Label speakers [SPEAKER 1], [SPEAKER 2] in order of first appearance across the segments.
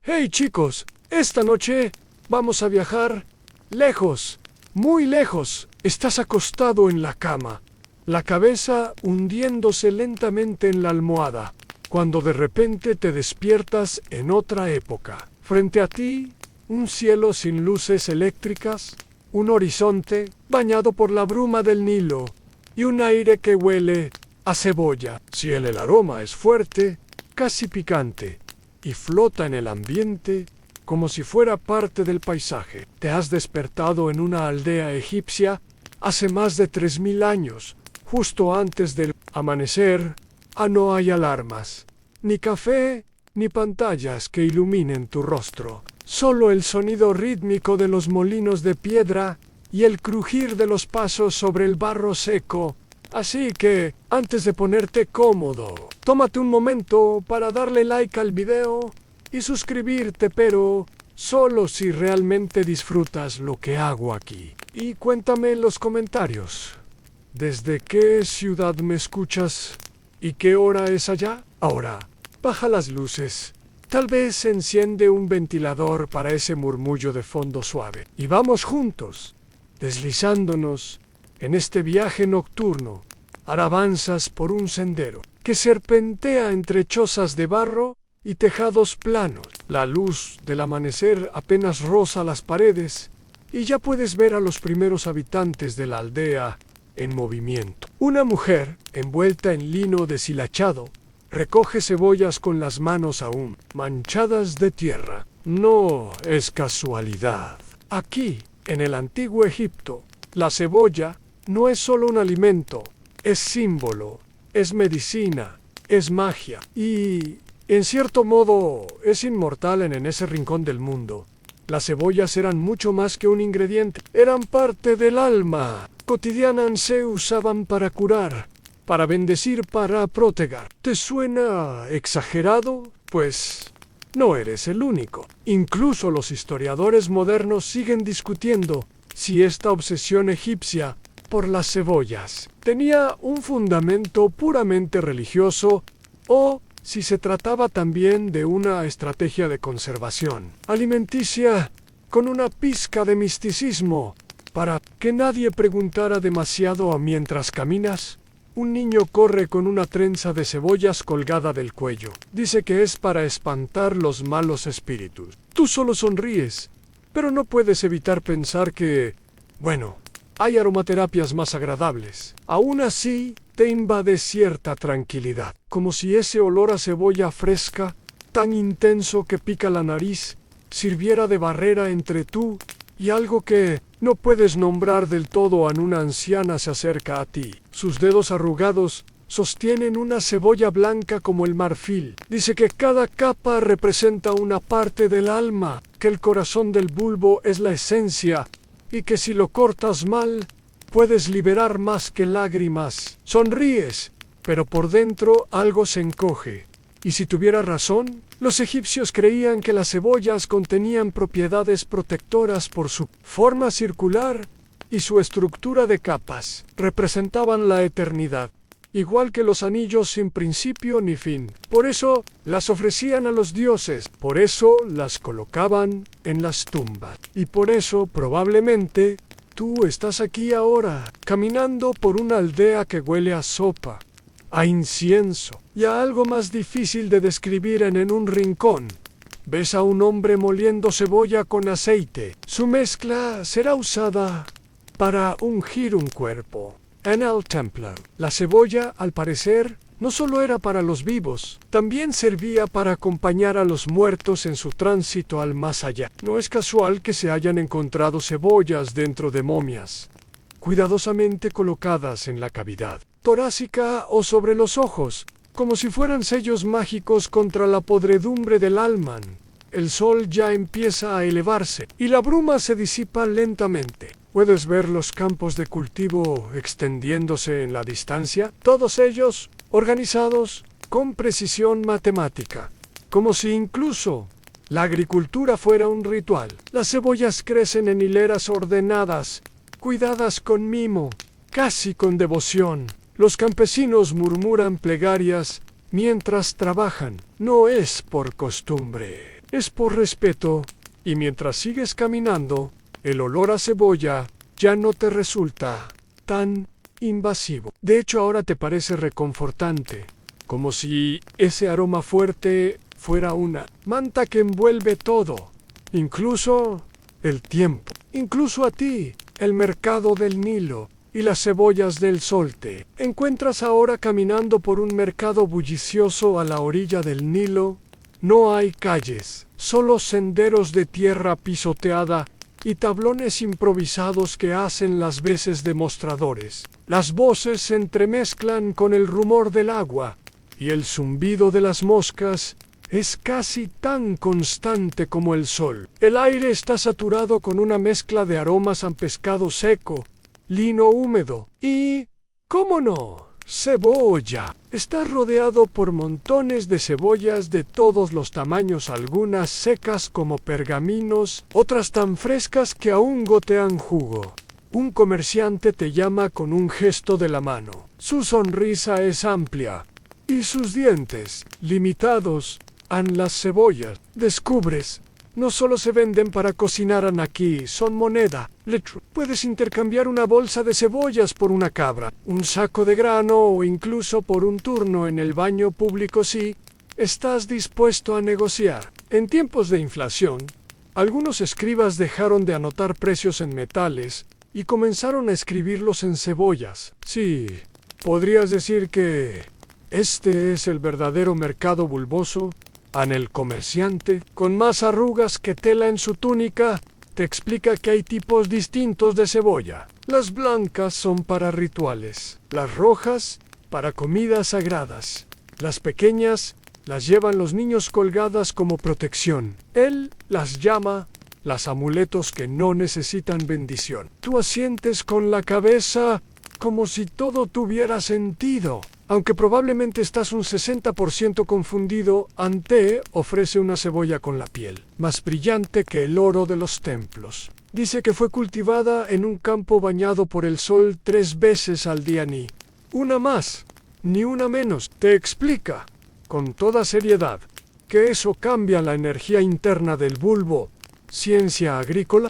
[SPEAKER 1] Hey chicos, esta noche vamos a viajar lejos, muy lejos. Estás acostado en la cama, la cabeza hundiéndose lentamente en la almohada, cuando de repente te despiertas en otra época. Frente a ti, un cielo sin luces eléctricas, un horizonte bañado por la bruma del Nilo y un aire que huele a cebolla. Si el aroma es fuerte, casi picante, y flota en el ambiente como si fuera parte del paisaje. Te has despertado en una aldea egipcia hace más de 3000 años, justo antes del amanecer. No hay alarmas, ni café, ni pantallas que iluminen tu rostro. Solo el sonido rítmico de los molinos de piedra y el crujir de los pasos sobre el barro seco. Así que, antes de ponerte cómodo, tómate un momento para darle like al video y suscribirte, pero solo si realmente disfrutas lo que hago aquí. Y cuéntame en los comentarios, ¿desde qué ciudad me escuchas y qué hora es allá? Ahora, baja las luces. Tal vez enciende un ventilador para ese murmullo de fondo suave. Y vamos juntos, deslizándonos en este viaje nocturno. Ahora avanzas por un sendero que serpentea entre chozas de barro y tejados planos. La luz del amanecer apenas roza las paredes y ya puedes ver a los primeros habitantes de la aldea en movimiento. Una mujer, envuelta en lino deshilachado, recoge cebollas con las manos aún manchadas de tierra. No es casualidad. Aquí, en el antiguo Egipto, la cebolla no es solo un alimento, es símbolo, es medicina, es magia y, en cierto modo, es inmortal en ese rincón del mundo. Las cebollas eran mucho más que un ingrediente, eran parte del alma cotidiana. Se usaban para curar, para bendecir, para proteger. ¿Te suena exagerado? Pues no eres el único. Incluso los historiadores modernos siguen discutiendo si esta obsesión egipcia por las cebollas tenía un fundamento puramente religioso o si se trataba también de una estrategia de conservación alimenticia con una pizca de misticismo para que nadie preguntara demasiado. Mientras caminas, un niño corre con una trenza de cebollas colgada del cuello. Dice que es para espantar los malos espíritus. Tú solo sonríes, pero no puedes evitar pensar que, bueno, hay aromaterapias más agradables. Aún así, te invade cierta tranquilidad, como si ese olor a cebolla fresca, tan intenso que pica la nariz, sirviera de barrera entre tú y algo que no puedes nombrar del todo. Una anciana se acerca a ti. Sus dedos arrugados sostienen una cebolla blanca como el marfil. Dice que cada capa representa una parte del alma, que el corazón del bulbo es la esencia y que si lo cortas mal, puedes liberar más que lágrimas. Sonríes, pero por dentro algo se encoge. Y si tuviera razón, los egipcios creían que las cebollas contenían propiedades protectoras por su forma circular y su estructura de capas. Representaban la eternidad, igual que los anillos sin principio ni fin. Por eso las ofrecían a los dioses, por eso las colocaban en las tumbas. Y por eso, probablemente, tú estás aquí ahora, caminando por una aldea que huele a sopa, a incienso y a algo más difícil de describir. En un rincón ves a un hombre moliendo cebolla con aceite. Su mezcla será usada para ungir un cuerpo. En el templo, la cebolla, al parecer, no solo era para los vivos, también servía para acompañar a los muertos en su tránsito al más allá. No es casual que se hayan encontrado cebollas dentro de momias, cuidadosamente colocadas en la cavidad torácica o sobre los ojos, como si fueran sellos mágicos contra la podredumbre del alma. El sol ya empieza a elevarse y la bruma se disipa lentamente. Puedes ver los campos de cultivo extendiéndose en la distancia, todos ellos organizados con precisión matemática, como si incluso la agricultura fuera un ritual. Las cebollas crecen en hileras ordenadas, cuidadas con mimo, casi con devoción. Los campesinos murmuran plegarias mientras trabajan. No es por costumbre, Es por respeto, y mientras sigues caminando, el olor a cebolla ya no te resulta tan invasivo. De hecho, ahora te parece reconfortante, como si ese aroma fuerte fuera una manta que envuelve todo, incluso el tiempo, incluso a ti, el mercado del Nilo y las cebollas del sol. Te encuentras ahora caminando por un mercado bullicioso a la orilla del Nilo. No hay calles, solo senderos de tierra pisoteada y tablones improvisados que hacen las veces de mostradores. Las voces se entremezclan con el rumor del agua, y el zumbido de las moscas es casi tan constante como el sol. El aire está saturado con una mezcla de aromas a pescado seco, lino húmedo y, ¿cómo no?, cebolla. Está rodeado por montones de cebollas de todos los tamaños, algunas secas como pergaminos, otras tan frescas que aún gotean jugo. Un comerciante te llama con un gesto de la mano. Su sonrisa es amplia y sus dientes, limitados a las cebollas. Descubres, no solo se venden para cocinar aquí, son moneda. Puedes intercambiar una bolsa de cebollas por una cabra, un saco de grano o incluso por un turno en el baño público si estás dispuesto a negociar. En tiempos de inflación, algunos escribas dejaron de anotar precios en metales y comenzaron a escribirlos en cebollas. Sí, podrías decir que este es el verdadero mercado bulboso. El comerciante, con más arrugas que tela en su túnica, te explica que hay tipos distintos de cebolla. Las blancas son para rituales, las rojas para comidas sagradas, las pequeñas las llevan los niños colgadas como protección. Él las llama las amuletos que no necesitan bendición. Tú asientes con la cabeza como si todo tuviera sentido. Aunque probablemente estás un 60% confundido, Ante ofrece una cebolla con la piel, más brillante que el oro de los templos. Dice que fue cultivada en un campo bañado por el sol 3 veces al día, ni una más, ni una menos. Te explica, con toda seriedad, que eso cambia la energía interna del bulbo. Ciencia agrícola.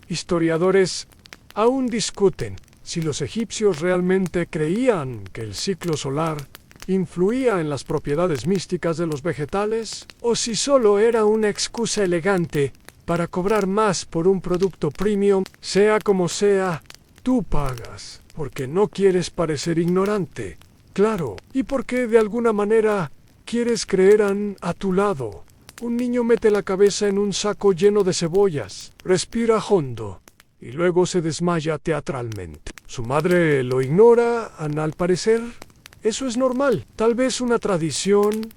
[SPEAKER 1] Historiadores aún discuten si los egipcios realmente creían que el ciclo solar influía en las propiedades místicas de los vegetales, o si solo era una excusa elegante para cobrar más por un producto premium. Sea como sea, tú pagas, porque no quieres parecer ignorante, claro, y porque de alguna manera quieres creer a tu lado. Un niño mete la cabeza en un saco lleno de cebollas, respira hondo, y luego se desmaya teatralmente. Su madre lo ignora, al parecer. Eso es normal. Tal vez una tradición,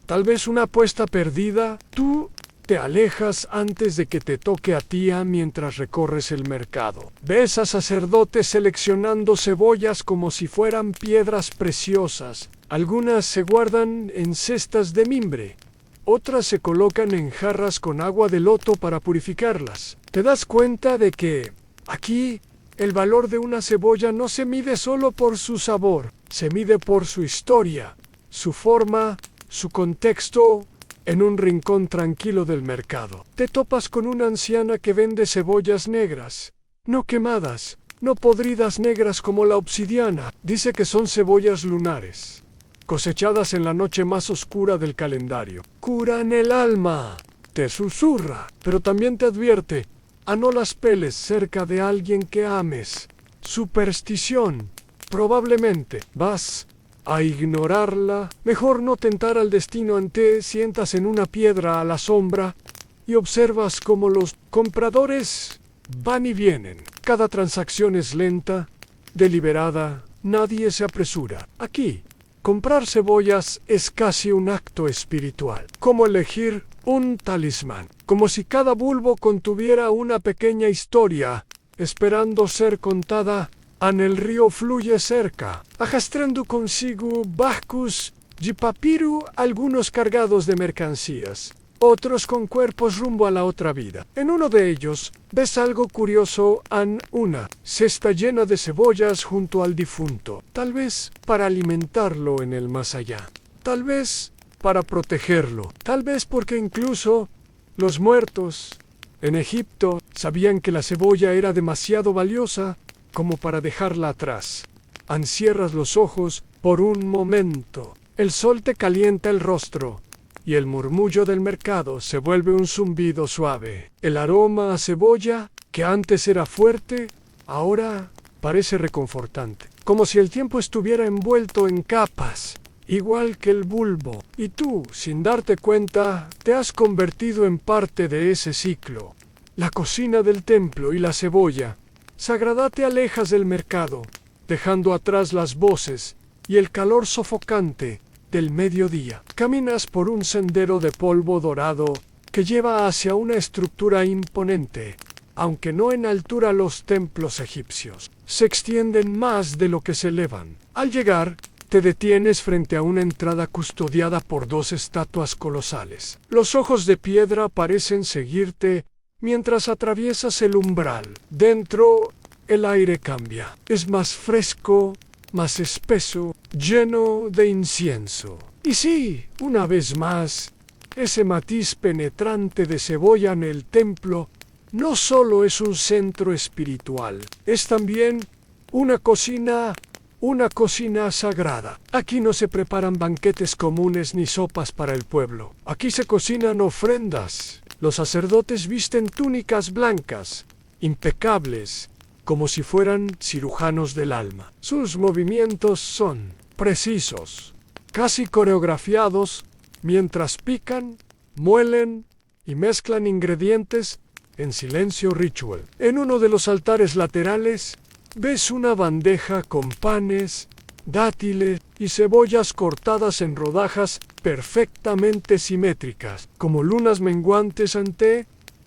[SPEAKER 1] tal vez una apuesta perdida. Tú te alejas antes de que te toque a ti mientras recorres el mercado. Ves a sacerdotes seleccionando cebollas como si fueran piedras preciosas. Algunas se guardan en cestas de mimbre. Otras se colocan en jarras con agua de loto para purificarlas. Te das cuenta de que aquí el valor de una cebolla no se mide solo por su sabor, se mide por su historia, su forma, su contexto. En un rincón tranquilo del mercado, te topas con una anciana que vende cebollas negras, no quemadas, no podridas, negras como la obsidiana. Dice que son cebollas lunares, cosechadas en la noche más oscura del calendario. Curan el alma, te susurra, pero también te advierte: no las peles cerca de alguien que ames. Superstición. Probablemente vas a ignorarla. Mejor no tentar al destino. Ante sientas en una piedra a la sombra y observas cómo los compradores van y vienen. Cada transacción es lenta, deliberada, nadie se apresura. Aquí, comprar cebollas es casi un acto espiritual, como elegir un talismán, como si cada bulbo contuviera una pequeña historia, esperando ser contada. El río fluye cerca, arrastrando consigo barcos de papiro, algunos cargados de mercancías, otros con cuerpos rumbo a la otra vida. En uno de ellos ves algo curioso: una cesta llena de cebollas junto al difunto, tal vez para alimentarlo en el más allá, tal vez para protegerlo, tal vez porque incluso Los muertos en Egipto sabían que la cebolla era demasiado valiosa como para dejarla atrás. Cierras los ojos por un momento. El sol te calienta el rostro y el murmullo del mercado se vuelve un zumbido suave. El aroma a cebolla, que antes era fuerte, ahora parece reconfortante. Como si el tiempo estuviera envuelto en capas, igual que el bulbo. Y tú, sin darte cuenta, te has convertido en parte de ese ciclo. La cocina del templo y la cebolla. Sagrada te alejas del mercado, dejando atrás las voces y el calor sofocante del mediodía. Caminas por un sendero de polvo dorado que lleva hacia una estructura imponente, aunque no en altura. Los templos egipcios se extienden más de lo que se elevan. Al llegar, te detienes frente a una entrada custodiada por dos estatuas colosales. Los ojos de piedra parecen seguirte mientras atraviesas el umbral. Dentro, el aire cambia. Es más fresco, más espeso, lleno de incienso. Y sí, una vez más, ese matiz penetrante de cebolla en el templo no solo es un centro espiritual, es también una cocina sagrada. Aquí no se preparan banquetes comunes ni sopas para el pueblo. Aquí se cocinan ofrendas. Los sacerdotes visten túnicas blancas, impecables, como si fueran cirujanos del alma. Sus movimientos son precisos, casi coreografiados, mientras pican, muelen y mezclan ingredientes en silencio ritual. En uno de los altares laterales ves una bandeja con panes, dátiles y cebollas cortadas en rodajas perfectamente simétricas. Como lunas menguantes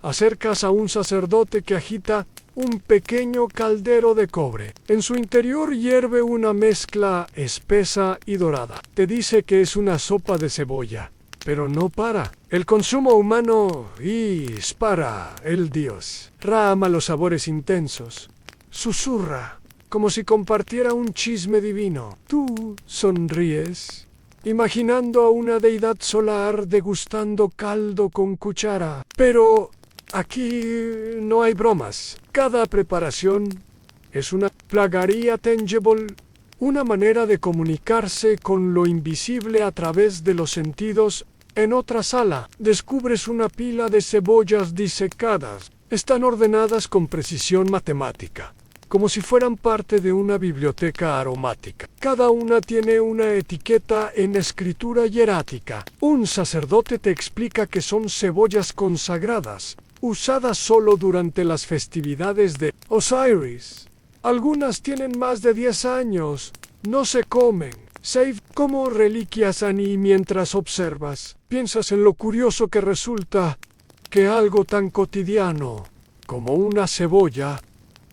[SPEAKER 1] acercas a un sacerdote que agita un pequeño caldero de cobre. En su interior hierve una mezcla espesa y dorada. Te dice que es una sopa de cebolla, pero no para. El consumo humano para el dios. Ra ama los sabores intensos. Susurra, como si compartiera un chisme divino. Tú sonríes, imaginando a una deidad solar degustando caldo con cuchara. Pero aquí no hay bromas. Cada preparación es una plagaria tangible, una manera de comunicarse con lo invisible a través de los sentidos. En otra sala, descubres una pila de cebollas disecadas. Están ordenadas con precisión matemática, como si fueran parte de una biblioteca aromática. Cada una tiene una etiqueta en escritura hierática. Un sacerdote te explica que son cebollas consagradas, usadas solo durante las festividades de Osiris. Algunas tienen más de 10 años, no se comen. Save como reliquias mientras observas. Piensas en lo curioso que resulta que algo tan cotidiano como una cebolla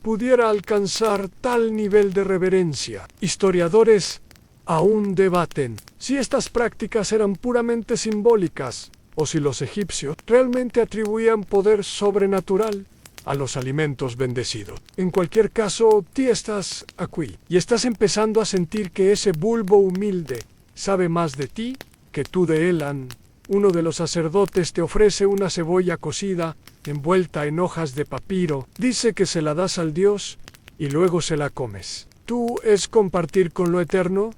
[SPEAKER 1] pudiera alcanzar tal nivel de reverencia. Historiadores aún debaten si estas prácticas eran puramente simbólicas o si los egipcios realmente atribuían poder sobrenatural a los alimentos bendecidos. En cualquier caso, tú estás aquí y estás empezando a sentir que ese bulbo humilde sabe más de ti que tú de él. Uno de los sacerdotes te ofrece una cebolla cocida envuelta en hojas de papiro. Dice que se la das al dios y luego se la comes. ¿Tú es compartir con lo eterno?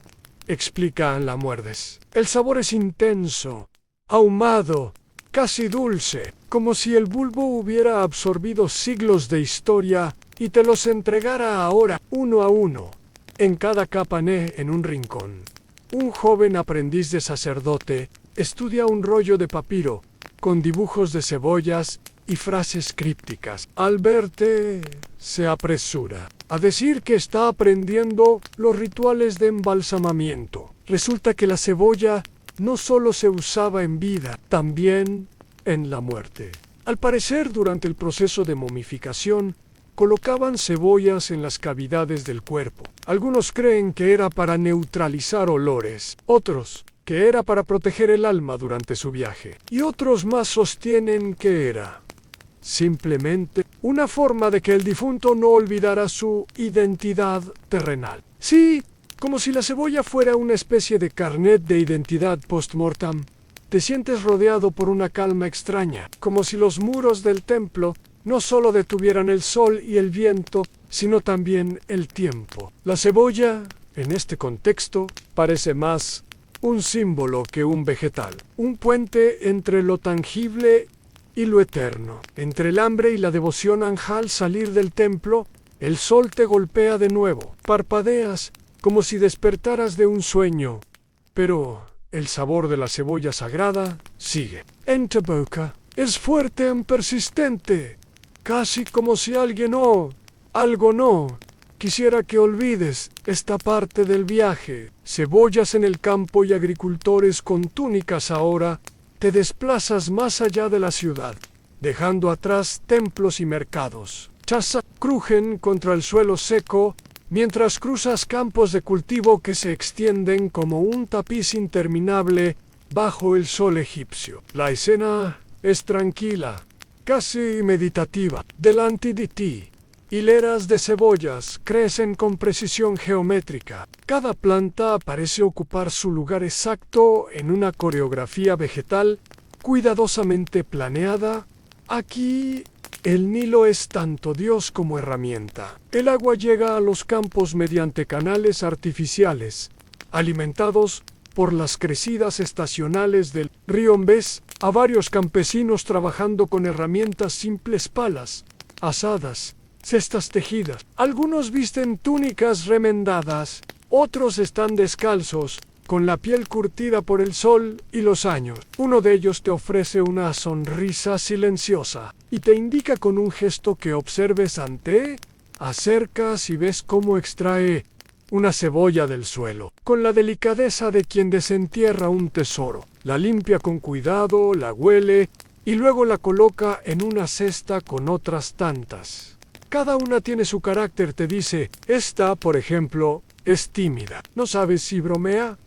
[SPEAKER 1] Explica, la muerdes. El sabor es intenso, ahumado, casi dulce, como si el bulbo hubiera absorbido siglos de historia y te los entregara ahora, uno a uno, en cada capa en un rincón. Un joven aprendiz de sacerdote estudia un rollo de papiro con dibujos de cebollas y frases crípticas. Al verte, se apresura a decir que está aprendiendo los rituales de embalsamamiento. Resulta que la cebolla no solo se usaba en vida, también en la muerte. Al parecer, durante el proceso de momificación, colocaban cebollas en las cavidades del cuerpo. Algunos creen que era para neutralizar olores, otros que era para proteger el alma durante su viaje, y otros más sostienen que era simplemente una forma de que el difunto no olvidara su identidad terrenal. Sí, como si la cebolla fuera una especie de carnet de identidad post-mortem. Te sientes rodeado por una calma extraña, como si los muros del templo no solo detuvieran el sol y el viento, sino también el tiempo. La cebolla, en este contexto, parece más un símbolo que un vegetal, un puente entre lo tangible y lo eterno. Entre el hambre y la devoción al salir del templo, el sol te golpea de nuevo. Parpadeas como si despertaras de un sueño, pero el sabor de la cebolla sagrada sigue. En tu boca es fuerte y persistente, casi como si algo no, quisiera que olvides esta parte del viaje. Cebollas en el campo y agricultores con túnicas ahora. Te desplazas más allá de la ciudad, dejando atrás templos y mercados. Chazas crujen contra el suelo seco mientras cruzas campos de cultivo que se extienden como un tapiz interminable bajo el sol egipcio. La escena es tranquila, casi meditativa. Delante de ti, hileras de cebollas crecen con precisión geométrica. Cada planta parece ocupar su lugar exacto en una coreografía vegetal cuidadosamente planeada. Aquí el Nilo es tanto Dios como herramienta. El agua llega a los campos mediante canales artificiales, alimentados por las crecidas estacionales del río. Ves a varios campesinos trabajando con herramientas simples, palas, asadas, cestas tejidas. Algunos visten túnicas remendadas, otros están descalzos, con la piel curtida por el sol y los años. Uno de ellos te ofrece una sonrisa silenciosa y te indica con un gesto que observes ante. Acercas y ves cómo extrae una cebolla del suelo, con la delicadeza de quien desentierra un tesoro. La limpia con cuidado, la huele y luego la coloca en una cesta con otras tantas. Cada una tiene su carácter, te dice. Esta, por ejemplo, es tímida. No sabes si bromea,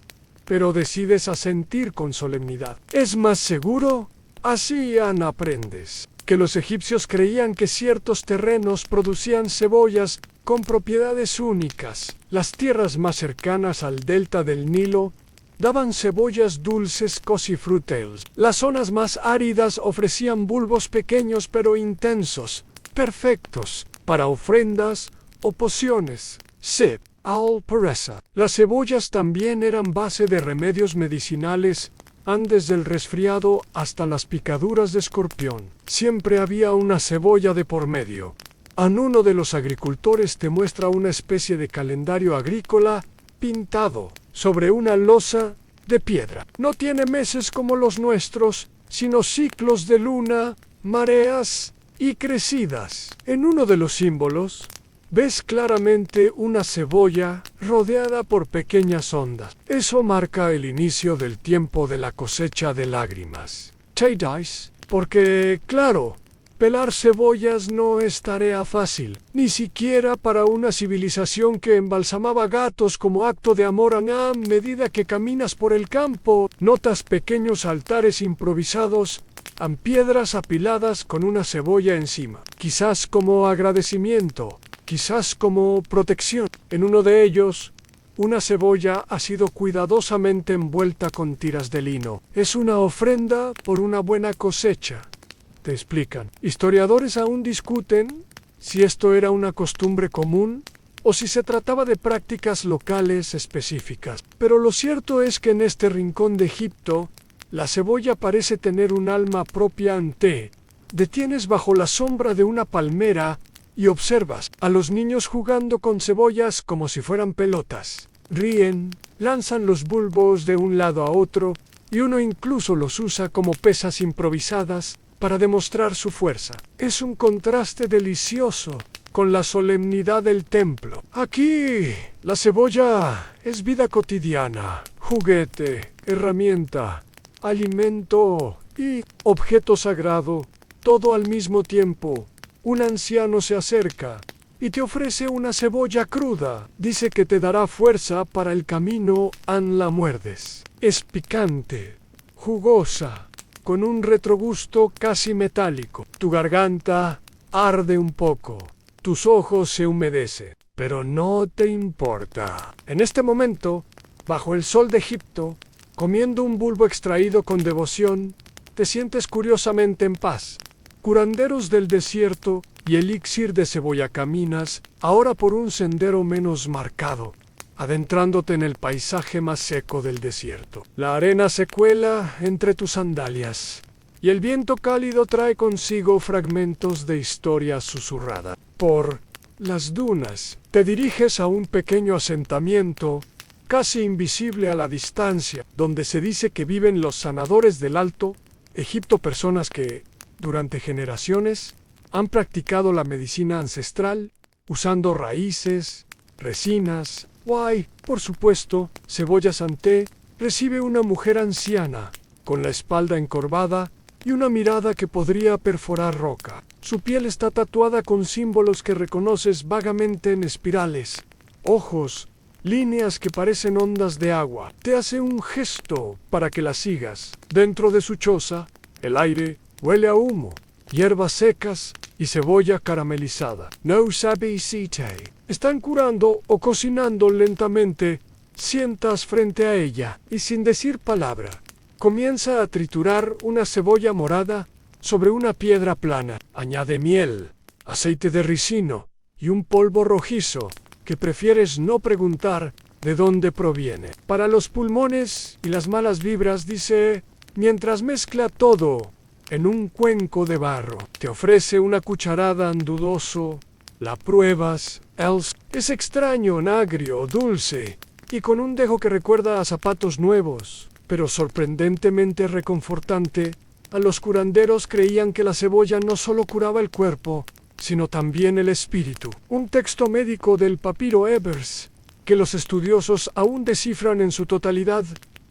[SPEAKER 1] pero decides asentir con solemnidad. ¿Es más seguro? Así aprendes que los egipcios creían que ciertos terrenos producían cebollas con propiedades únicas. Las tierras más cercanas al delta del Nilo daban cebollas dulces cosifruteos. Las zonas más áridas ofrecían bulbos pequeños pero intensos, perfectos para ofrendas o pociones. Sip al pereza. Las cebollas también eran base de remedios medicinales, desde el resfriado hasta las picaduras de escorpión. Siempre había una cebolla de por medio. Uno de los agricultores te muestra una especie de calendario agrícola pintado sobre una losa de piedra. No tiene meses como los nuestros, sino ciclos de luna, mareas y crecidas. En uno de los símbolos, ves claramente una cebolla rodeada por pequeñas ondas. Eso marca el inicio del tiempo de la cosecha de lágrimas. Teidais, porque, claro, pelar cebollas no es tarea fácil, ni siquiera para una civilización que embalsamaba gatos como acto de amor. A medida que caminas por el campo, notas pequeños altares improvisados, piedras apiladas con una cebolla encima, quizás como agradecimiento, quizás como protección. En uno de ellos, una cebolla ha sido cuidadosamente envuelta con tiras de lino. Es una ofrenda por una buena cosecha, te explican. Historiadores aún discuten si esto era una costumbre común o si se trataba de prácticas locales específicas. Pero lo cierto es que en este rincón de Egipto, la cebolla parece tener un alma propia. Detienes bajo la sombra de una palmera y observas a los niños jugando con cebollas como si fueran pelotas. Ríen, lanzan los bulbos de un lado a otro y uno incluso los usa como pesas improvisadas para demostrar su fuerza. Es un contraste delicioso con la solemnidad del templo. Aquí, la cebolla es vida cotidiana, juguete, herramienta, alimento y objeto sagrado, todo al mismo tiempo. Un anciano se acerca y te ofrece una cebolla cruda. Dice que te dará fuerza para el camino. La muerdes. Es picante, jugosa, con un retrogusto casi metálico. Tu garganta arde un poco, tus ojos se humedecen, pero no te importa. En este momento, bajo el sol de Egipto, Comiendo un bulbo extraído con devoción, te sientes curiosamente en paz. Curanderos del desierto y elixir de cebolla caminas ahora por un sendero menos marcado, adentrándote en el paisaje más seco del desierto. La arena se cuela entre tus sandalias y el viento cálido trae consigo fragmentos de historia susurrada. Por las dunas te diriges a un pequeño asentamiento casi invisible a la distancia, donde se dice que viven los sanadores del Alto Egipto, personas que, durante generaciones, han practicado la medicina ancestral usando raíces, resinas, por supuesto, cebolla santé. Recibe una mujer anciana, con la espalda encorvada y una mirada que podría perforar roca. Su piel está tatuada con símbolos que reconoces vagamente en espirales, ojos, líneas que parecen ondas de agua. Te hace un gesto para que la sigas. Dentro de su choza, el aire huele a humo, hierbas secas y cebolla caramelizada. No sabe site. Están curando o cocinando lentamente. Sientas frente a ella y sin decir palabra, comienza a triturar una cebolla morada sobre una piedra plana. Añade miel, aceite de ricino y un polvo rojizo que prefieres no preguntar de dónde proviene. Para los pulmones y las malas vibras, dice, mientras mezcla todo en un cuenco de barro. Te ofrece una cucharada dudoso, la pruebas, es extraño, agrio, dulce y con un dejo que recuerda a zapatos nuevos, pero sorprendentemente reconfortante. A los curanderos creían que la cebolla no solo curaba el cuerpo, sino también el espíritu. Un texto médico del papiro Ebers, que los estudiosos aún descifran en su totalidad,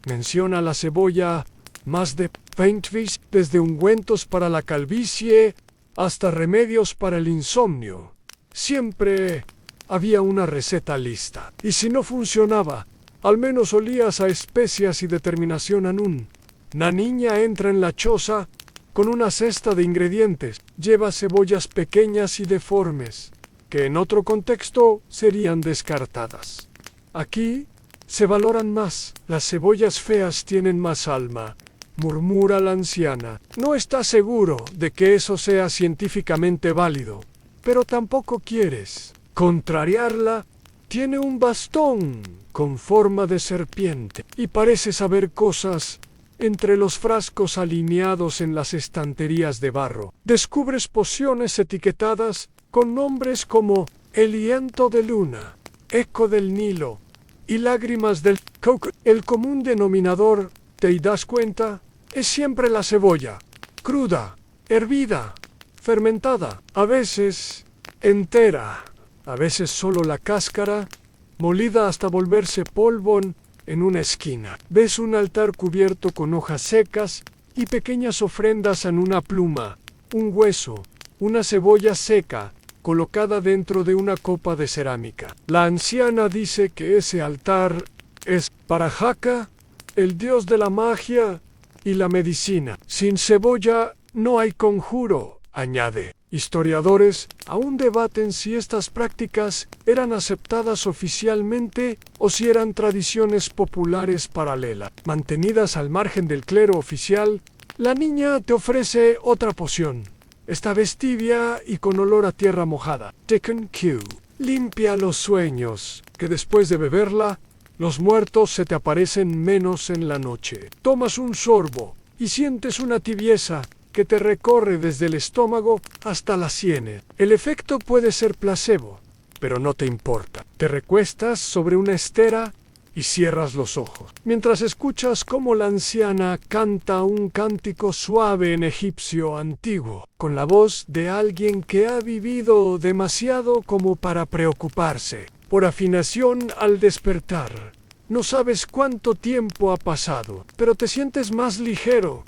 [SPEAKER 1] menciona la cebolla más de 20 veces, desde ungüentos para la calvicie hasta remedios para el insomnio. Siempre había una receta lista, y si no funcionaba, al menos olías a especias y determinación Anún. La niña entra en la choza con una cesta de ingredientes. Lleva cebollas pequeñas y deformes, que en otro contexto serían descartadas. Aquí se valoran más. Las cebollas feas tienen más alma, murmura la anciana. No está seguro de que eso sea científicamente válido, pero tampoco quieres contrariarla. Tiene un bastón con forma de serpiente y parece saber cosas entre los frascos alineados en las estanterías de barro. Descubres pociones etiquetadas con nombres como Aliento de Luna, Eco del Nilo y Lágrimas del Coco. El común denominador, ¿te das cuenta? Es siempre la cebolla, cruda, hervida, fermentada, a veces entera, a veces solo la cáscara, molida hasta volverse polvo en una esquina. Ves un altar cubierto con hojas secas y pequeñas ofrendas en una pluma, un hueso, una cebolla seca, colocada dentro de una copa de cerámica. La anciana dice que ese altar es para Haka, el dios de la magia y la medicina. Sin cebolla no hay conjuro, añade. Historiadores aún debaten si estas prácticas eran aceptadas oficialmente o si eran tradiciones populares paralelas. Mantenidas al margen del clero oficial, la niña te ofrece otra poción. Esta vez tibia y con olor a tierra mojada. Tekken Q. Limpia los sueños, que después de beberla, los muertos se te aparecen menos en la noche. Tomas un sorbo y sientes una tibieza que te recorre desde el estómago hasta las sienes. El efecto puede ser placebo, pero no te importa. Te recuestas sobre una estera y cierras los ojos, mientras escuchas cómo la anciana canta un cántico suave en egipcio antiguo, con la voz de alguien que ha vivido demasiado como para preocuparse. Por afinación al despertar, no sabes cuánto tiempo ha pasado, pero te sientes más ligero,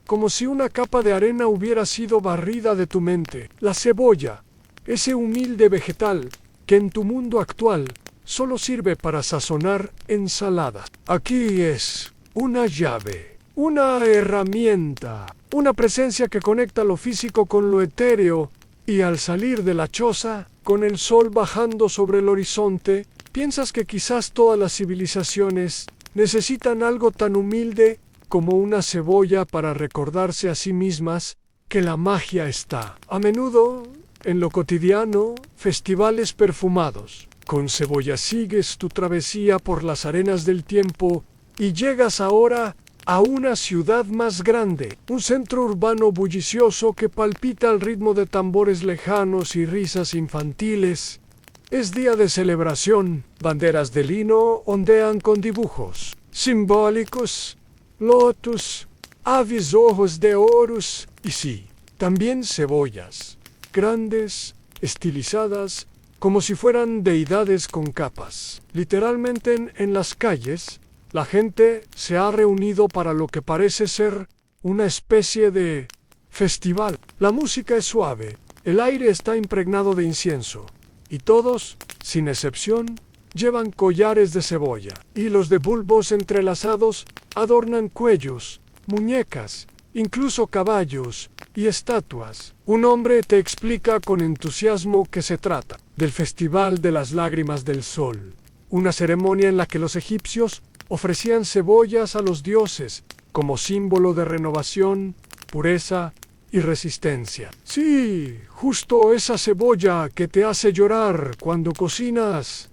[SPEAKER 1] como si una capa de arena hubiera sido barrida de tu mente. La cebolla, ese humilde vegetal que en tu mundo actual solo sirve para sazonar ensaladas. Aquí es una llave, una herramienta, una presencia que conecta lo físico con lo etéreo, y al salir de la choza, con el sol bajando sobre el horizonte, piensas que quizás todas las civilizaciones necesitan algo tan humilde como una cebolla para recordarse a sí mismas que la magia está, a menudo, en lo cotidiano, festivales perfumados. Con cebolla sigues tu travesía por las arenas del tiempo y llegas ahora a una ciudad más grande, un centro urbano bullicioso que palpita al ritmo de tambores lejanos y risas infantiles. Es día de celebración, banderas de lino ondean con dibujos simbólicos, lotus, aves ojos de horus y sí, también cebollas, grandes, estilizadas, como si fueran deidades con capas. Literalmente en las calles, la gente se ha reunido para lo que parece ser una especie de festival. La música es suave, el aire está impregnado de incienso, y todos, sin excepción, llevan collares de cebolla. Hilos de bulbos entrelazados adornan cuellos, muñecas, incluso caballos y estatuas. Un hombre te explica con entusiasmo que se trata del Festival de las Lágrimas del Sol, una ceremonia en la que los egipcios ofrecían cebollas a los dioses como símbolo de renovación, pureza y resistencia. Sí, justo esa cebolla que te hace llorar cuando cocinas.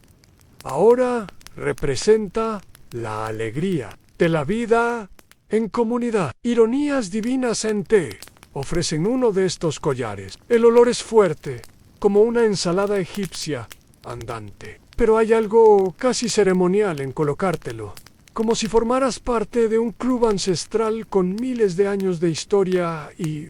[SPEAKER 1] Ahora representa la alegría de la vida en comunidad. Ironías divinas en té. Ofrecen uno de estos collares. El olor es fuerte, como una ensalada egipcia andante. Pero hay algo casi ceremonial en colocártelo, como si formaras parte de un club ancestral con miles de años de historia y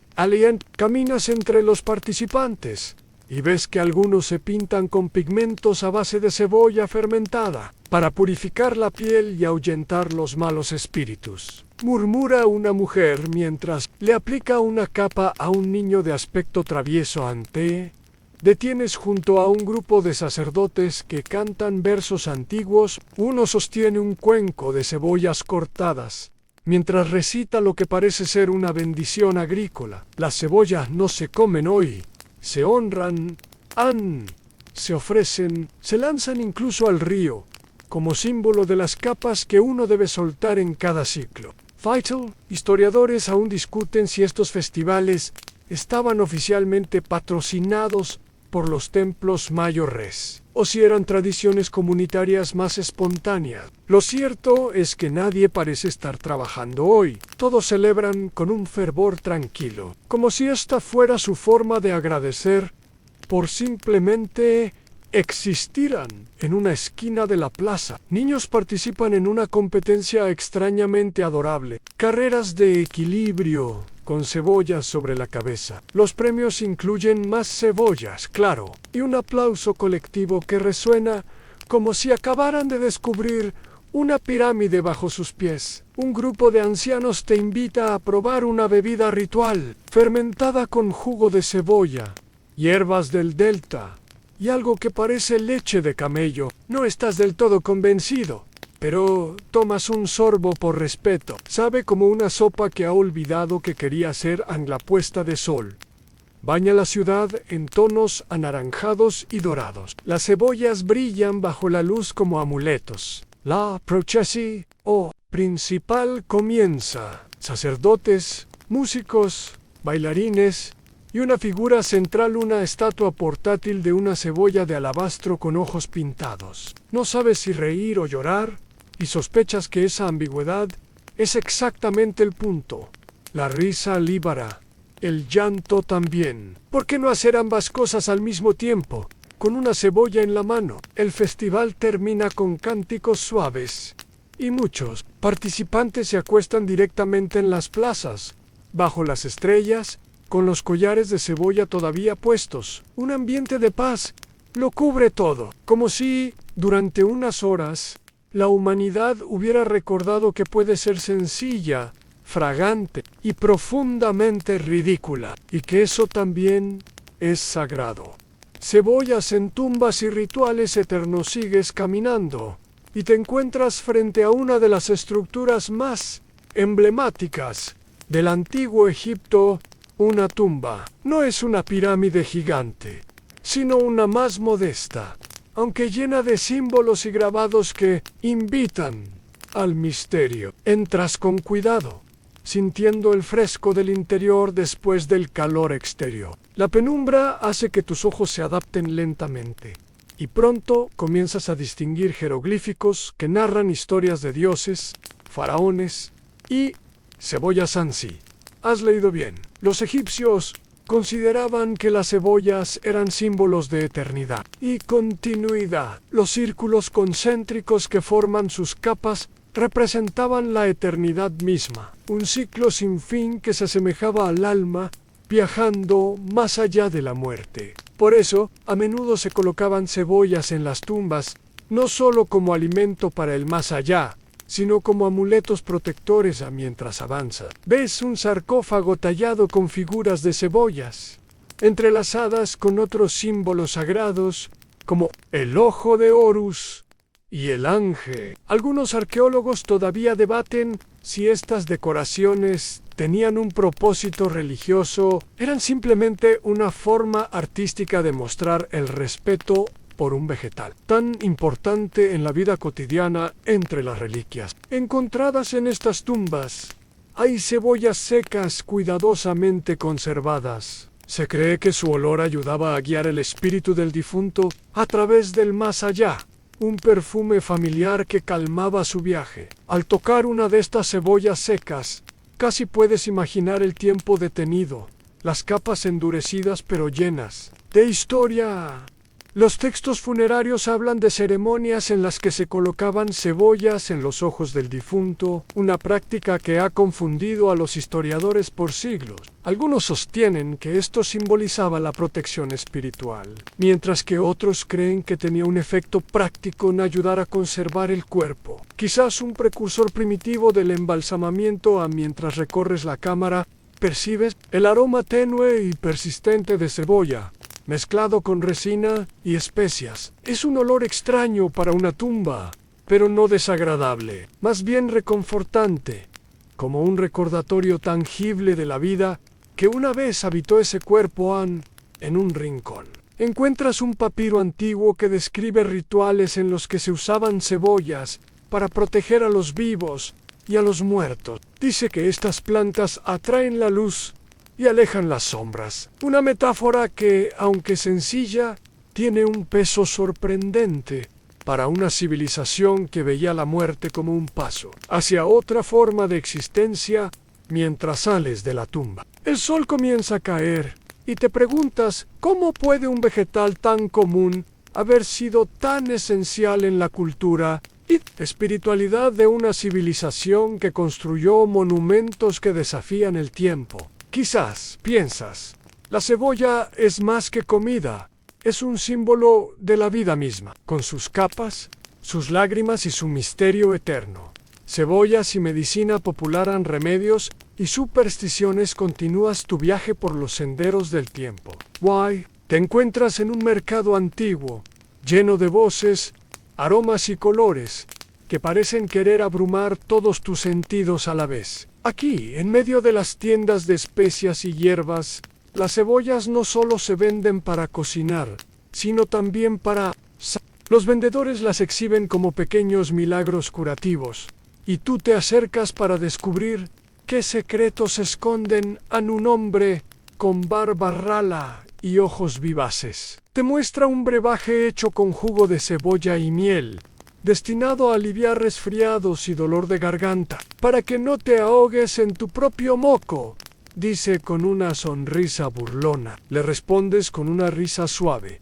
[SPEAKER 1] caminas entre los participantes y ves que algunos se pintan con pigmentos a base de cebolla fermentada para purificar la piel y ahuyentar los malos espíritus. Murmura una mujer mientras le aplica una capa a un niño de aspecto travieso ante. Detienes junto a un grupo de sacerdotes que cantan versos antiguos. Uno sostiene un cuenco de cebollas cortadas, mientras recita lo que parece ser una bendición agrícola. Las cebollas no se comen hoy, se honran, se ofrecen, se lanzan incluso al río, como símbolo de las capas que uno debe soltar en cada ciclo. Vital, historiadores aún discuten si estos festivales estaban oficialmente patrocinados por los templos mayores, o si eran tradiciones comunitarias más espontáneas. Lo cierto es que nadie parece estar trabajando hoy. Todos celebran con un fervor tranquilo, como si esta fuera su forma de agradecer por simplemente existieran en una esquina de la plaza. Niños participan en una competencia extrañamente adorable. Carreras de equilibrio con cebollas sobre la cabeza. Los premios incluyen más cebollas, claro, y un aplauso colectivo que resuena como si acabaran de descubrir una pirámide bajo sus pies. Un grupo de ancianos te invita a probar una bebida ritual, fermentada con jugo de cebolla, hierbas del delta y algo que parece leche de camello. No estás del todo convencido, pero tomas un sorbo por respeto. Sabe como una sopa que ha olvidado que quería ser en la puesta de sol. Baña la ciudad en tonos anaranjados y dorados. Las cebollas brillan bajo la luz como amuletos. La procesión principal comienza. Sacerdotes, músicos, bailarines y una figura central, una estatua portátil de una cebolla de alabastro con ojos pintados. No sabes si reír o llorar, y sospechas que esa ambigüedad es exactamente el punto. La risa libera, el llanto también. ¿Por qué no hacer ambas cosas al mismo tiempo, con una cebolla en la mano? El festival termina con cánticos suaves, y muchos participantes se acuestan directamente en las plazas, bajo las estrellas, con los collares de cebolla todavía puestos. Un ambiente de paz lo cubre todo, como si, durante unas horas, la humanidad hubiera recordado que puede ser sencilla, fragante y profundamente ridícula, y que eso también es sagrado. Cebollas en tumbas y rituales eternos. Sigues caminando, y te encuentras frente a una de las estructuras más emblemáticas del antiguo Egipto, una tumba. No es una pirámide gigante, sino una más modesta, aunque llena de símbolos y grabados que invitan al misterio. Entras con cuidado, sintiendo el fresco del interior después del calor exterior. La penumbra hace que tus ojos se adapten lentamente, y pronto comienzas a distinguir jeroglíficos que narran historias de dioses, faraones y cebollas Sansi. Has leído bien. Los egipcios consideraban que las cebollas eran símbolos de eternidad y continuidad. Los círculos concéntricos que forman sus capas representaban la eternidad misma, un ciclo sin fin que se asemejaba al alma viajando más allá de la muerte. Por eso, a menudo se colocaban cebollas en las tumbas, no solo como alimento para el más allá, sino como amuletos protectores mientras avanza. Ves un sarcófago tallado con figuras de cebollas, entrelazadas con otros símbolos sagrados, como el ojo de Horus y el ángel. Algunos arqueólogos todavía debaten si estas decoraciones tenían un propósito religioso, eran simplemente una forma artística de mostrar el respeto por un vegetal, tan importante en la vida cotidiana entre las reliquias. Encontradas en estas tumbas, hay cebollas secas cuidadosamente conservadas. Se cree que su olor ayudaba a guiar el espíritu del difunto a través del más allá, un perfume familiar que calmaba su viaje. Al tocar una de estas cebollas secas, casi puedes imaginar el tiempo detenido, las capas endurecidas pero llenas de historia. Los textos funerarios hablan de ceremonias en las que se colocaban cebollas en los ojos del difunto, una práctica que ha confundido a los historiadores por siglos. Algunos sostienen que esto simbolizaba la protección espiritual, mientras que otros creen que tenía un efecto práctico en ayudar a conservar el cuerpo. Quizás un precursor primitivo del embalsamamiento. Mientras recorres la cámara, percibes el aroma tenue y persistente de cebolla, mezclado con resina y especias. Es un olor extraño para una tumba, pero no desagradable, más bien reconfortante, como un recordatorio tangible de la vida que una vez habitó ese cuerpo en un rincón. Encuentras un papiro antiguo que describe rituales en los que se usaban cebollas para proteger a los vivos y a los muertos. Dice que estas plantas atraen la luz y alejan las sombras. Una metáfora que, aunque sencilla, tiene un peso sorprendente para una civilización que veía la muerte como un paso hacia otra forma de existencia mientras sales de la tumba. El sol comienza a caer y te preguntas cómo puede un vegetal tan común haber sido tan esencial en la cultura y espiritualidad de una civilización que construyó monumentos que desafían el tiempo. Quizás piensas, la cebolla es más que comida, es un símbolo de la vida misma, con sus capas, sus lágrimas y su misterio eterno. Cebollas y medicina popular han remedios y supersticiones. Continúas tu viaje por los senderos del tiempo. Guay, te encuentras en un mercado antiguo, lleno de voces, aromas y colores, que parecen querer abrumar todos tus sentidos a la vez. Aquí, en medio de las tiendas de especias y hierbas, las cebollas no solo se venden para cocinar, sino también para... Los vendedores las exhiben como pequeños milagros curativos, y tú te acercas para descubrir qué secretos se esconden en un hombre con barba rala y ojos vivaces. Te muestra un brebaje hecho con jugo de cebolla y miel, destinado a aliviar resfriados y dolor de garganta, para que no te ahogues en tu propio moco, dice con una sonrisa burlona. Le respondes con una risa suave,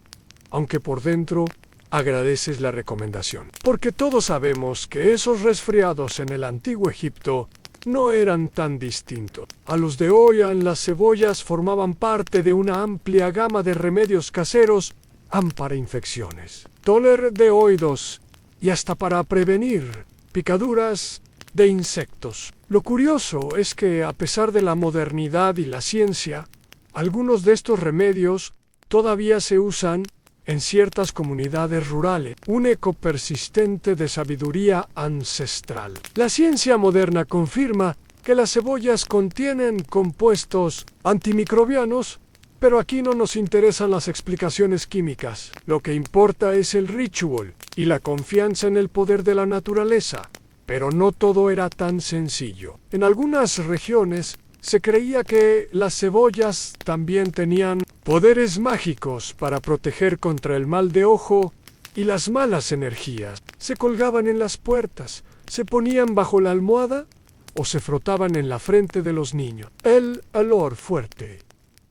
[SPEAKER 1] aunque por dentro agradeces la recomendación. Porque todos sabemos que esos resfriados en el antiguo Egipto no eran tan distintos a los de hoy. Las cebollas formaban parte de una amplia gama de remedios caseros para infecciones, dolor de oídos y hasta para prevenir picaduras de insectos. Lo curioso es que, a pesar de la modernidad y la ciencia, algunos de estos remedios todavía se usan en ciertas comunidades rurales, un eco persistente de sabiduría ancestral. La ciencia moderna confirma que las cebollas contienen compuestos antimicrobianos, pero aquí no nos interesan las explicaciones químicas. Lo que importa es el ritual y la confianza en el poder de la naturaleza. Pero no todo era tan sencillo. En algunas regiones se creía que las cebollas también tenían poderes mágicos para proteger contra el mal de ojo y las malas energías. Se colgaban en las puertas, se ponían bajo la almohada o se frotaban en la frente de los niños. El olor fuerte,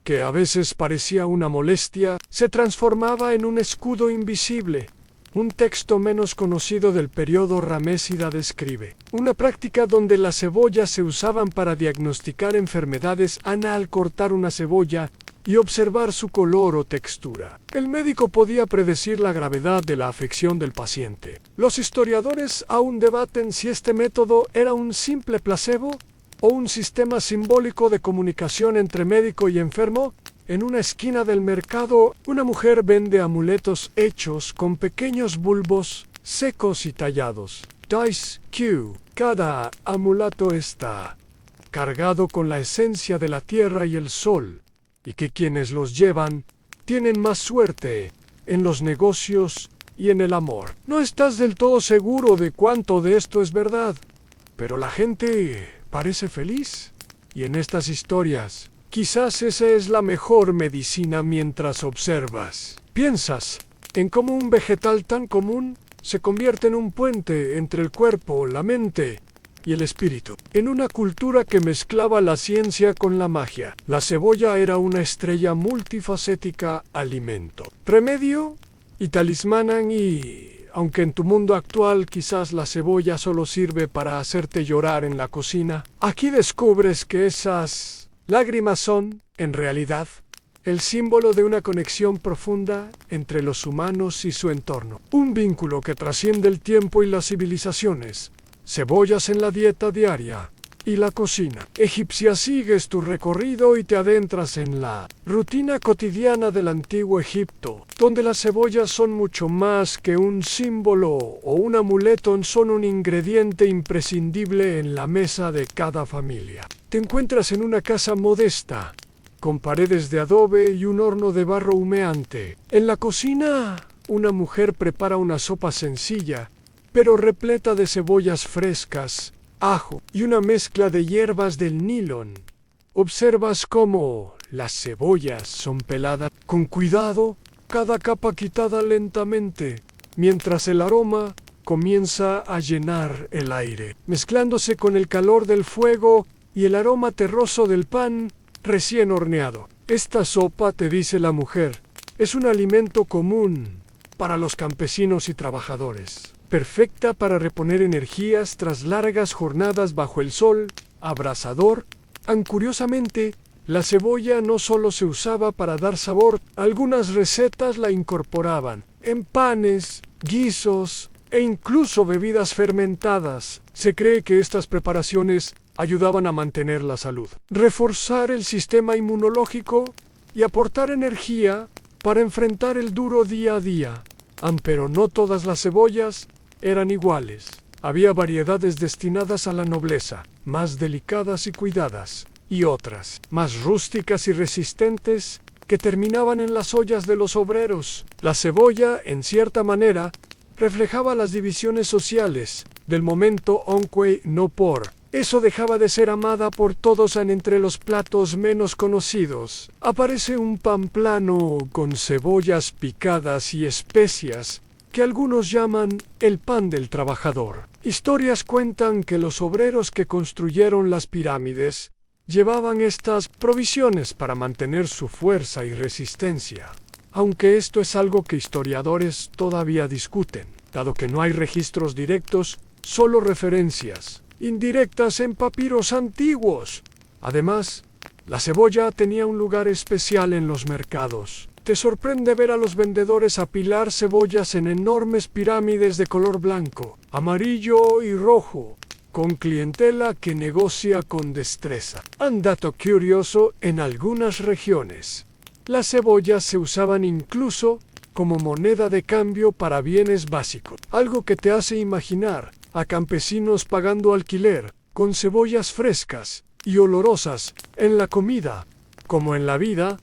[SPEAKER 1] que a veces parecía una molestia, se transformaba en un escudo invisible. Un texto menos conocido del periodo Ramésida describe una práctica donde las cebollas se usaban para diagnosticar enfermedades al cortar una cebolla y observar su color o textura. El médico podía predecir la gravedad de la afección del paciente. Los historiadores aún debaten si este método era un simple placebo o un sistema simbólico de comunicación entre médico y enfermo. En una esquina del mercado, una mujer vende amuletos hechos con pequeños bulbos secos y tallados. Dice Q. Cada amuleto está cargado con la esencia de la tierra y el sol, y que quienes los llevan tienen más suerte en los negocios y en el amor. No estás del todo seguro de cuánto de esto es verdad, pero la gente parece feliz. Y en estas historias, quizás esa es la mejor medicina mientras observas. Piensas en cómo un vegetal tan común se convierte en un puente entre el cuerpo, la mente y el espíritu. En una cultura que mezclaba la ciencia con la magia, la cebolla era una estrella multifacética alimento, remedio y talismán aunque en tu mundo actual quizás la cebolla solo sirve para hacerte llorar en la cocina, aquí descubres que esas lágrimas son, en realidad, el símbolo de una conexión profunda entre los humanos y su entorno. Un vínculo que trasciende el tiempo y las civilizaciones. Cebollas en la dieta diaria y la cocina egipcia. Sigues tu recorrido y te adentras en la rutina cotidiana del antiguo Egipto, donde las cebollas son mucho más que un símbolo o un amuleto, son un ingrediente imprescindible en la mesa de cada familia. Te encuentras en una casa modesta, con paredes de adobe y un horno de barro humeante. En la cocina, una mujer prepara una sopa sencilla, pero repleta de cebollas frescas, ajo y una mezcla de hierbas del Nilón. Observas cómo las cebollas son peladas con cuidado, cada capa quitada lentamente, mientras el aroma comienza a llenar el aire, mezclándose con el calor del fuego y el aroma terroso del pan recién horneado. Esta sopa, te dice la mujer, es un alimento común para los campesinos y trabajadores, perfecta para reponer energías tras largas jornadas bajo el sol abrasador. Curiosamente, la cebolla no solo se usaba para dar sabor, algunas recetas la incorporaban en panes, guisos e incluso bebidas fermentadas. Se cree que estas preparaciones ayudaban a mantener la salud, reforzar el sistema inmunológico y aportar energía para enfrentar el duro día a día. Pero no todas las cebollas eran iguales. Había variedades destinadas a la nobleza, más delicadas y cuidadas, y otras, más rústicas y resistentes, que terminaban en las ollas de los obreros. La cebolla, en cierta manera, reflejaba las divisiones sociales del momento, aunque no por eso dejaba de ser amada por todos. Entre los platos menos conocidos aparece un pan plano con cebollas picadas y especias, que algunos llaman el pan del trabajador. Historias cuentan que los obreros que construyeron las pirámides llevaban estas provisiones para mantener su fuerza y resistencia, aunque esto es algo que historiadores todavía discuten, dado que no hay registros directos, solo referencias indirectas en papiros antiguos. Además, la cebolla tenía un lugar especial en los mercados. Te sorprende ver a los vendedores apilar cebollas en enormes pirámides de color blanco, amarillo y rojo, con clientela que negocia con destreza. Un dato curioso, en algunas regiones, las cebollas se usaban incluso como moneda de cambio para bienes básicos, algo que te hace imaginar a campesinos pagando alquiler con cebollas frescas y olorosas en la comida. Como en la vida,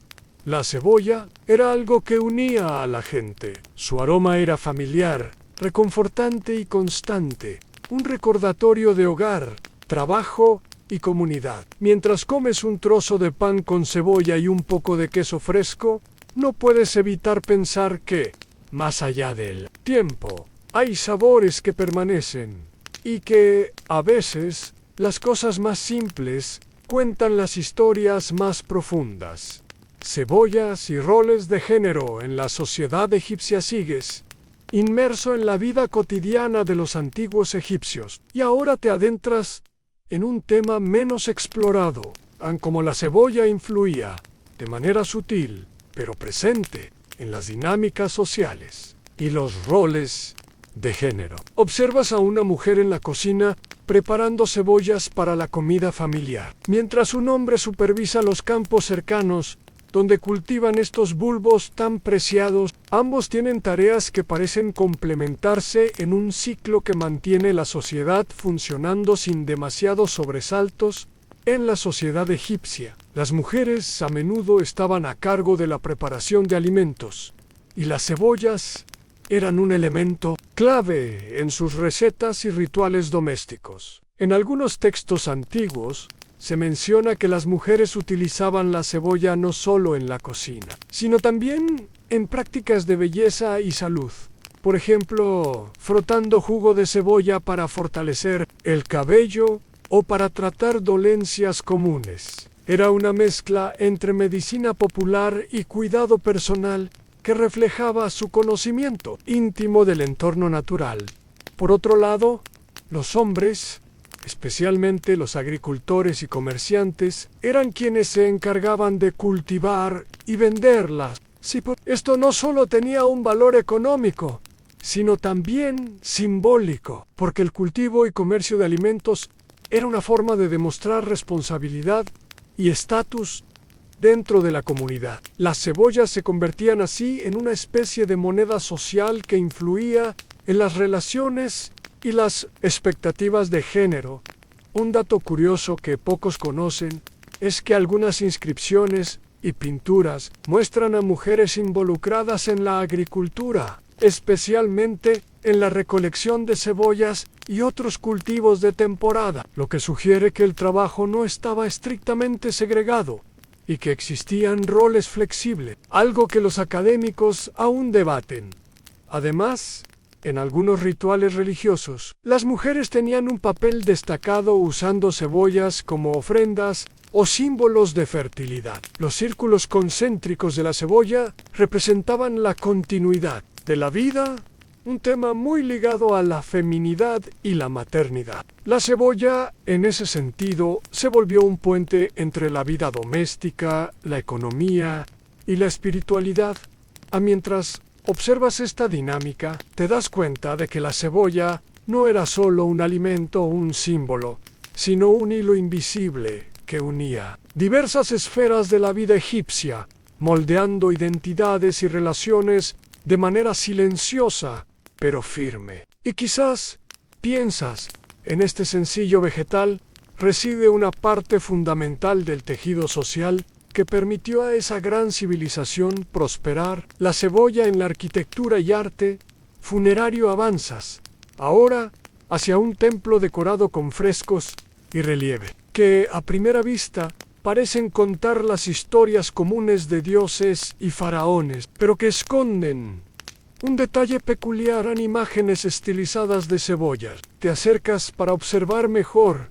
[SPEAKER 1] la cebolla era algo que unía a la gente. Su aroma era familiar, reconfortante y constante, un recordatorio de hogar, trabajo y comunidad. Mientras comes un trozo de pan con cebolla y un poco de queso fresco, no puedes evitar pensar que, más allá del tiempo, hay sabores que permanecen y que, a veces, las cosas más simples cuentan las historias más profundas. Cebollas y roles de género en la sociedad egipcia. Sigues inmerso en la vida cotidiana de los antiguos egipcios y ahora te adentras en un tema menos explorado, como la cebolla influía, de manera sutil, pero presente, en las dinámicas sociales y los roles de género. Observas a una mujer en la cocina preparando cebollas para la comida familiar, mientras un hombre supervisa los campos cercanos donde cultivan estos bulbos tan preciados. Ambos tienen tareas que parecen complementarse en un ciclo que mantiene la sociedad funcionando sin demasiados sobresaltos. En la sociedad egipcia, las mujeres a menudo estaban a cargo de la preparación de alimentos, y las cebollas eran un elemento clave en sus recetas y rituales domésticos. En algunos textos antiguos, se menciona que las mujeres utilizaban la cebolla no solo en la cocina, sino también en prácticas de belleza y salud. Por ejemplo, frotando jugo de cebolla para fortalecer el cabello o para tratar dolencias comunes. Era una mezcla entre medicina popular y cuidado personal que reflejaba su conocimiento íntimo del entorno natural. Por otro lado, los hombres, especialmente los agricultores y comerciantes, eran quienes se encargaban de cultivar y venderlas. Esto no solo tenía un valor económico, sino también simbólico, porque el cultivo y comercio de alimentos era una forma de demostrar responsabilidad y estatus dentro de la comunidad. Las cebollas se convertían así en una especie de moneda social que influía en las relaciones y las expectativas de género. Un dato curioso que pocos conocen es que algunas inscripciones y pinturas muestran a mujeres involucradas en la agricultura, especialmente en la recolección de cebollas y otros cultivos de temporada, lo que sugiere que el trabajo no estaba estrictamente segregado y que existían roles flexibles, algo que los académicos aún debaten. Además, en algunos rituales religiosos, las mujeres tenían un papel destacado usando cebollas como ofrendas o símbolos de fertilidad. Los círculos concéntricos de la cebolla representaban la continuidad de la vida, un tema muy ligado a la feminidad y la maternidad. La cebolla, en ese sentido, se volvió un puente entre la vida doméstica, la economía y la espiritualidad. Mientras observas esta dinámica, te das cuenta de que la cebolla no era solo un alimento o un símbolo, sino un hilo invisible que unía diversas esferas de la vida egipcia, moldeando identidades y relaciones de manera silenciosa, pero firme. Y quizás piensas, en este sencillo vegetal reside una parte fundamental del tejido social que permitió a esa gran civilización prosperar. La cebolla en la arquitectura y arte funerario avanzas, ahora hacia un templo decorado con frescos y relieve, que a primera vista parecen contar las historias comunes de dioses y faraones, pero que esconden un detalle peculiar en imágenes estilizadas de cebollas. Te acercas para observar mejor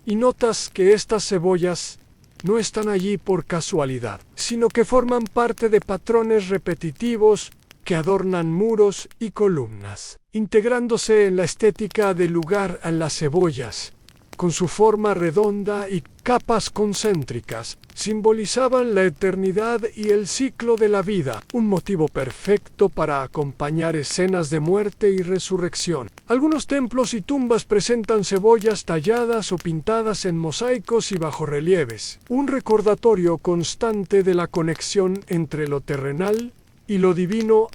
[SPEAKER 1] y notas que estas cebollas no están allí por casualidad, sino que forman parte de patrones repetitivos que adornan muros y columnas, integrándose en la estética del lugar. En las cebollas, con su forma redonda y capas concéntricas, simbolizaban la eternidad y el ciclo de la vida, un motivo perfecto para acompañar escenas de muerte y resurrección. Algunos templos y tumbas presentan cebollas talladas o pintadas en mosaicos y bajorrelieves, un recordatorio constante de la conexión entre lo terrenal y lo divino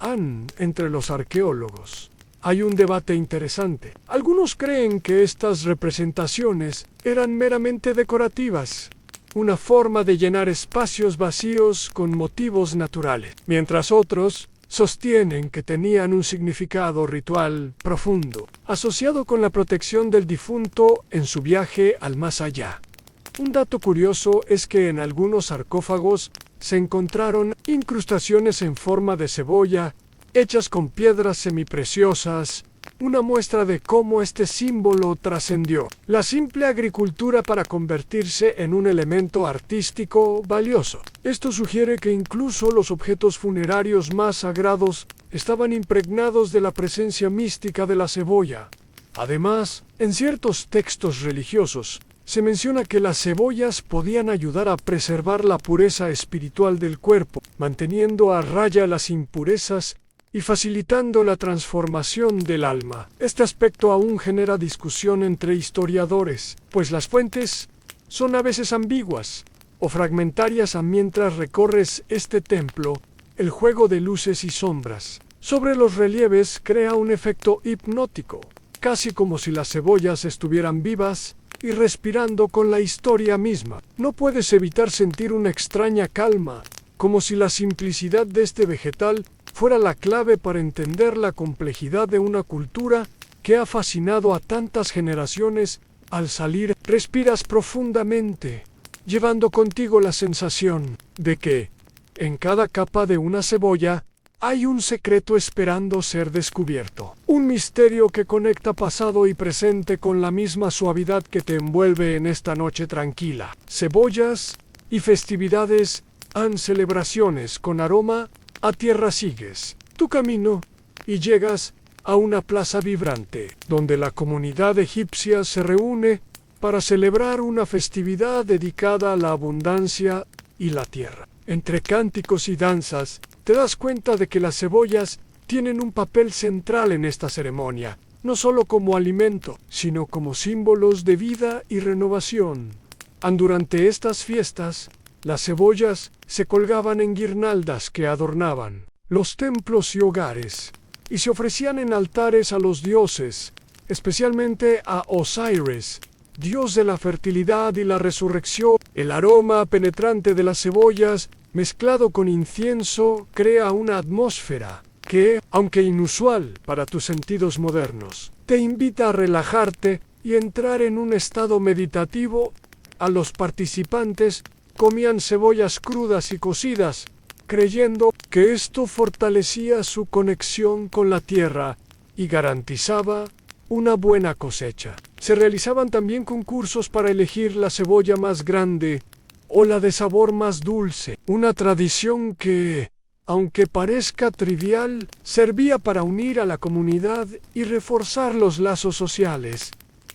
[SPEAKER 1] entre los arqueólogos. Hay un debate interesante. Algunos creen que estas representaciones eran meramente decorativas, una forma de llenar espacios vacíos con motivos naturales, mientras otros sostienen que tenían un significado ritual profundo, asociado con la protección del difunto en su viaje al más allá. Un dato curioso es que en algunos sarcófagos se encontraron incrustaciones en forma de cebolla, hechas con piedras semipreciosas, una muestra de cómo este símbolo trascendió la simple agricultura para convertirse en un elemento artístico valioso. Esto sugiere que incluso los objetos funerarios más sagrados estaban impregnados de la presencia mística de la cebolla. Además, en ciertos textos religiosos, se menciona que las cebollas podían ayudar a preservar la pureza espiritual del cuerpo, manteniendo a raya las impurezas y facilitando la transformación del alma. Este aspecto aún genera discusión entre historiadores, pues las fuentes son a veces ambiguas o fragmentarias mientras recorres este templo. El juego de luces y sombras sobre los relieves crea un efecto hipnótico, casi como si las cebollas estuvieran vivas y respirando con la historia misma. No puedes evitar sentir una extraña calma, como si la simplicidad de este vegetal fuera la clave para entender la complejidad de una cultura que ha fascinado a tantas generaciones. Al salir, respiras profundamente, llevando contigo la sensación de que, en cada capa de una cebolla, hay un secreto esperando ser descubierto. Un misterio que conecta pasado y presente con la misma suavidad que te envuelve en esta noche tranquila. Cebollas y festividades han celebraciones con aroma. A tierra sigues tu camino y llegas a una plaza vibrante, donde la comunidad egipcia se reúne para celebrar una festividad dedicada a la abundancia y la tierra. Entre cánticos y danzas, te das cuenta de que las cebollas tienen un papel central en esta ceremonia, no solo como alimento, sino como símbolos de vida y renovación. Durante estas fiestas, las cebollas se colgaban en guirnaldas que adornaban los templos y hogares, y se ofrecían en altares a los dioses, especialmente a Osiris, dios de la fertilidad y la resurrección. El aroma penetrante de las cebollas, mezclado con incienso, crea una atmósfera que, aunque inusual para tus sentidos modernos, te invita a relajarte y entrar en un estado meditativo. A los participantes comían cebollas crudas y cocidas, creyendo que esto fortalecía su conexión con la tierra y garantizaba una buena cosecha. Se realizaban también concursos para elegir la cebolla más grande o la de sabor más dulce, una tradición que, aunque parezca trivial, servía para unir a la comunidad y reforzar los lazos sociales.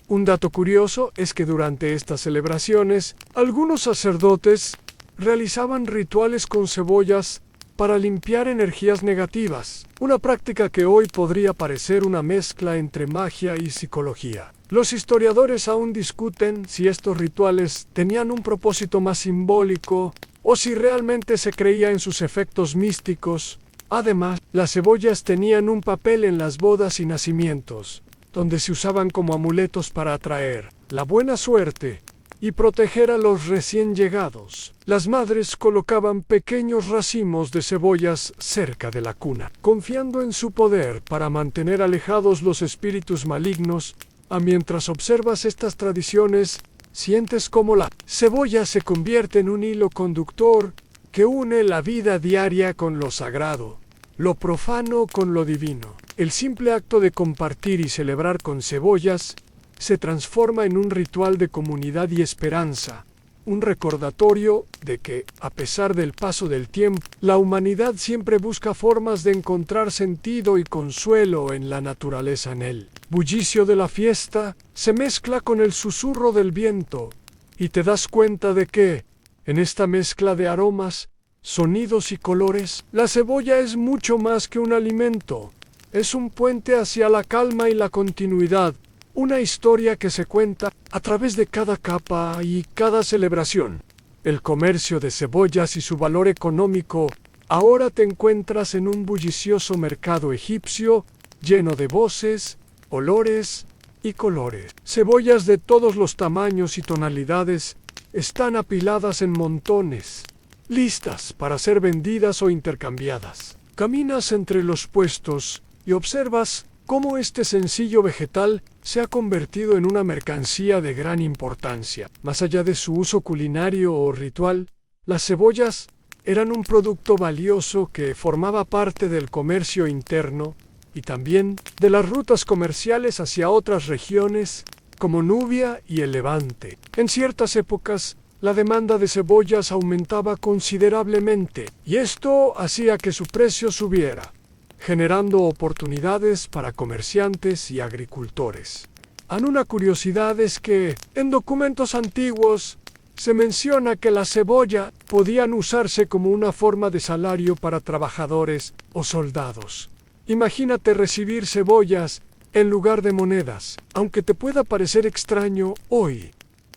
[SPEAKER 1] Un dato curioso es que durante estas celebraciones, algunos sacerdotes realizaban rituales con cebollas para limpiar energías negativas, una práctica que hoy podría parecer una mezcla entre magia y psicología. Los historiadores aún discuten si estos rituales tenían un propósito más simbólico o si realmente se creía en sus efectos místicos. Además, las cebollas tenían un papel en las bodas y nacimientos, donde se usaban como amuletos para atraer la buena suerte y proteger a los recién llegados. Las madres colocaban pequeños racimos de cebollas cerca de la cuna, confiando en su poder para mantener alejados los espíritus malignos. Mientras observas estas tradiciones, sientes cómo la cebolla se convierte en un hilo conductor que une la vida diaria con lo sagrado, lo profano con lo divino. El simple acto de compartir y celebrar con cebollas se transforma en un ritual de comunidad y esperanza, un recordatorio de que, a pesar del paso del tiempo, la humanidad siempre busca formas de encontrar sentido y consuelo en la naturaleza. En el bullicio de la fiesta se mezcla con el susurro del viento, y te das cuenta de que, en esta mezcla de aromas, sonidos y colores, la cebolla es mucho más que un alimento. Es un puente hacia la calma y la continuidad, una historia que se cuenta a través de cada capa y cada celebración. El comercio de cebollas y su valor económico. Ahora te encuentras en un bullicioso mercado egipcio lleno de voces, olores y colores. Cebollas de todos los tamaños y tonalidades están apiladas en montones, listas para ser vendidas o intercambiadas. Caminas entre los puestos y observas cómo este sencillo vegetal se ha convertido en una mercancía de gran importancia. Más allá de su uso culinario o ritual, las cebollas eran un producto valioso que formaba parte del comercio interno y también de las rutas comerciales hacia otras regiones como Nubia y el Levante. En ciertas épocas, la demanda de cebollas aumentaba considerablemente y esto hacía que su precio subiera, generando oportunidades para comerciantes y agricultores. Una curiosidad es que, en documentos antiguos, se menciona que la cebolla podían usarse como una forma de salario para trabajadores o soldados. Imagínate recibir cebollas en lugar de monedas, aunque te pueda parecer extraño hoy.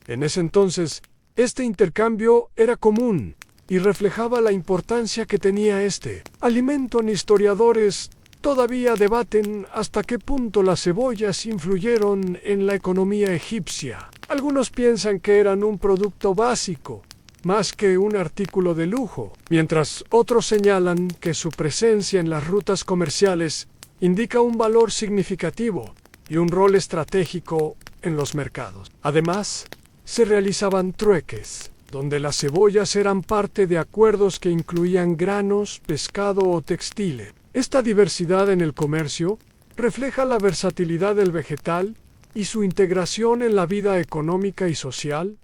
[SPEAKER 1] En ese entonces, este intercambio era común y reflejaba la importancia que tenía este alimento. Historiadores todavía debaten hasta qué punto las cebollas influyeron en la economía egipcia. Algunos piensan que eran un producto básico, más que un artículo de lujo, mientras otros señalan que su presencia en las rutas comerciales indica un valor significativo y un rol estratégico en los mercados. Además, se realizaban trueques, donde las cebollas eran parte de acuerdos que incluían granos, pescado o textiles. Esta diversidad en el comercio refleja la versatilidad del vegetal y su integración en la vida económica y social,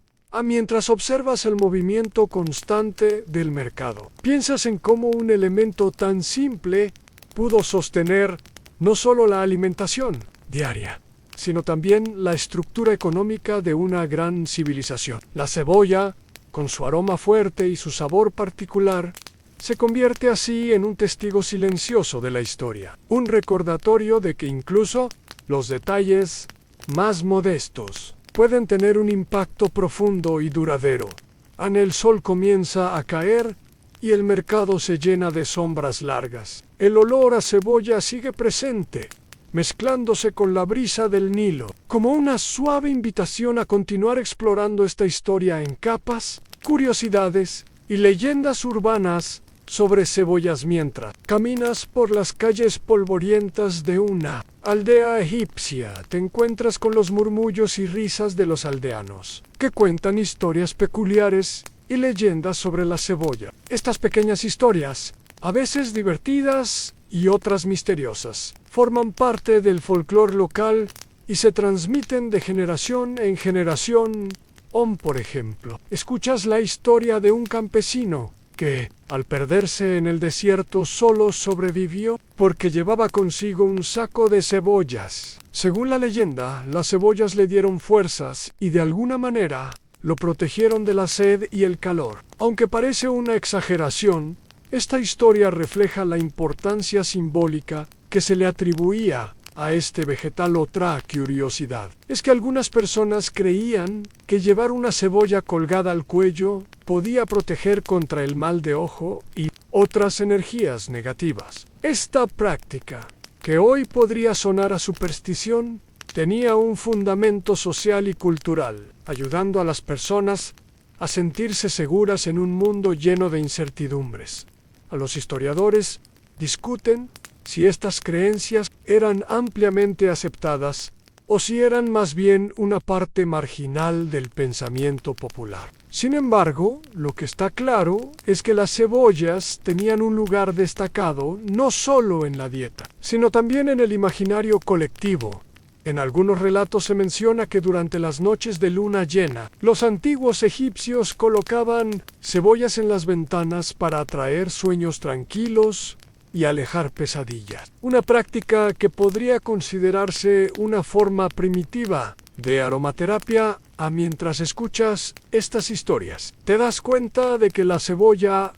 [SPEAKER 1] mientras observas el movimiento constante del mercado. Piensas en cómo un elemento tan simple pudo sostener no solo la alimentación diaria, sino también la estructura económica de una gran civilización. La cebolla, con su aroma fuerte y su sabor particular, se convierte así en un testigo silencioso de la historia, un recordatorio de que incluso los detalles más modestos pueden tener un impacto profundo y duradero. El sol comienza a caer y el mercado se llena de sombras largas. El olor a cebolla sigue presente, mezclándose con la brisa del Nilo, como una suave invitación a continuar explorando esta historia en capas, curiosidades y leyendas urbanas sobre cebollas mientras caminas por las calles polvorientas de una aldea egipcia. Te encuentras con los murmullos y risas de los aldeanos, que cuentan historias peculiares y leyendas sobre la cebolla. Estas pequeñas historias, a veces divertidas y otras misteriosas, forman parte del folclore local y se transmiten de generación en generación. Por ejemplo, escuchas la historia de un campesino que, al perderse en el desierto, solo sobrevivió porque llevaba consigo un saco de cebollas. Según la leyenda, las cebollas le dieron fuerzas y de alguna manera lo protegieron de la sed y el calor. Aunque parece una exageración, esta historia refleja la importancia simbólica que se le atribuía a este vegetal. Otra curiosidad es que algunas personas creían que llevar una cebolla colgada al cuello podía proteger contra el mal de ojo y otras energías negativas. Esta práctica, que hoy podría sonar a superstición, tenía un fundamento social y cultural, ayudando a las personas a sentirse seguras en un mundo lleno de incertidumbres. Los historiadores discuten si estas creencias eran ampliamente aceptadas o si eran más bien una parte marginal del pensamiento popular. Sin embargo, lo que está claro es que las cebollas tenían un lugar destacado no solo en la dieta, sino también en el imaginario colectivo. En algunos relatos se menciona que durante las noches de luna llena, los antiguos egipcios colocaban cebollas en las ventanas para atraer sueños tranquilos y alejar pesadillas. Una práctica que podría considerarse una forma primitiva de aromaterapia. Mientras escuchas estas historias, te das cuenta de que la cebolla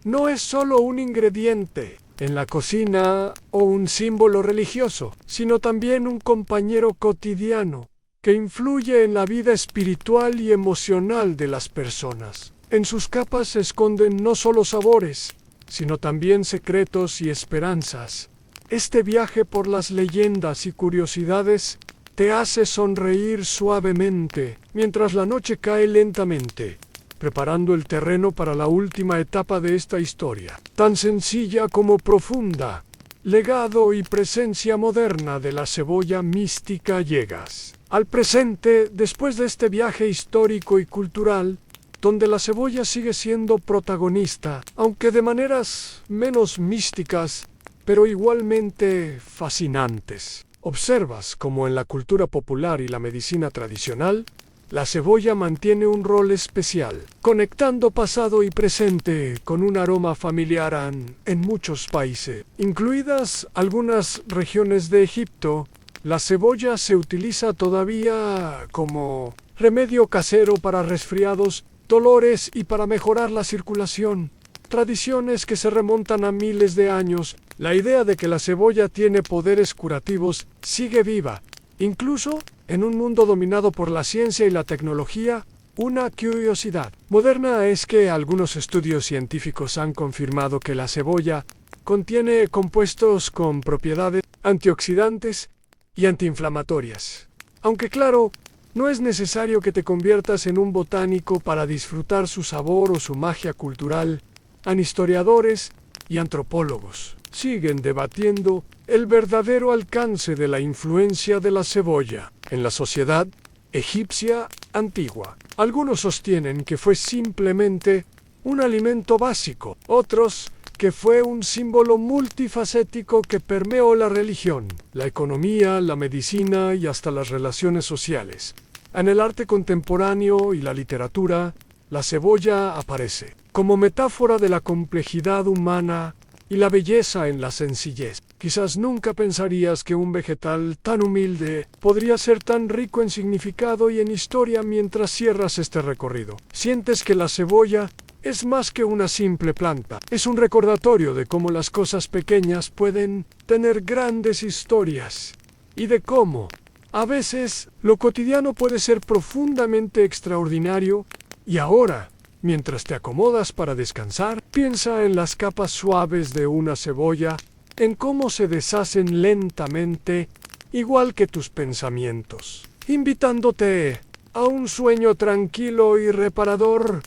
[SPEAKER 1] no es solo un ingrediente en la cocina o un símbolo religioso, sino también un compañero cotidiano que influye en la vida espiritual y emocional de las personas. En sus capas se esconden no solo sabores, sino también secretos y esperanzas. Este viaje por las leyendas y curiosidades te hace sonreír suavemente mientras la noche cae lentamente preparando el terreno para la última etapa de esta historia, tan sencilla como profunda. Legado y presencia moderna de la cebolla mística llegas al presente después de este viaje histórico y cultural, donde la cebolla sigue siendo protagonista, aunque de maneras menos místicas, pero igualmente fascinantes. Observas cómo en la cultura popular y la medicina tradicional, la cebolla mantiene un rol especial, conectando pasado y presente con un aroma familiar en muchos países. Incluidas algunas regiones de Egipto, la cebolla se utiliza todavía como remedio casero para resfriados, dolores y para mejorar la circulación. Tradiciones que se remontan a miles de años. La idea de que la cebolla tiene poderes curativos sigue viva. Incluso en un mundo dominado por la ciencia y la tecnología, una curiosidad moderna es que algunos estudios científicos han confirmado que la cebolla contiene compuestos con propiedades antioxidantes y antiinflamatorias. Aunque claro, no es necesario que te conviertas en un botánico para disfrutar su sabor o su magia cultural. Historiadores y antropólogos siguen debatiendo el verdadero alcance de la influencia de la cebolla en la sociedad egipcia antigua. Algunos sostienen que fue simplemente un alimento básico, otros que fue un símbolo multifacético que permeó la religión, la economía, la medicina y hasta las relaciones sociales. En el arte contemporáneo y la literatura, la cebolla aparece como metáfora de la complejidad humana y la belleza en la sencillez. Quizás nunca pensarías que un vegetal tan humilde podría ser tan rico en significado y en historia mientras cierras este recorrido. Sientes que la cebolla es más que una simple planta. Es un recordatorio de cómo las cosas pequeñas pueden tener grandes historias y de cómo, a veces, lo cotidiano puede ser profundamente extraordinario. Y ahora, mientras te acomodas para descansar, piensa en las capas suaves de una cebolla, en cómo se deshacen lentamente, igual que tus pensamientos, invitándote a un sueño tranquilo y reparador.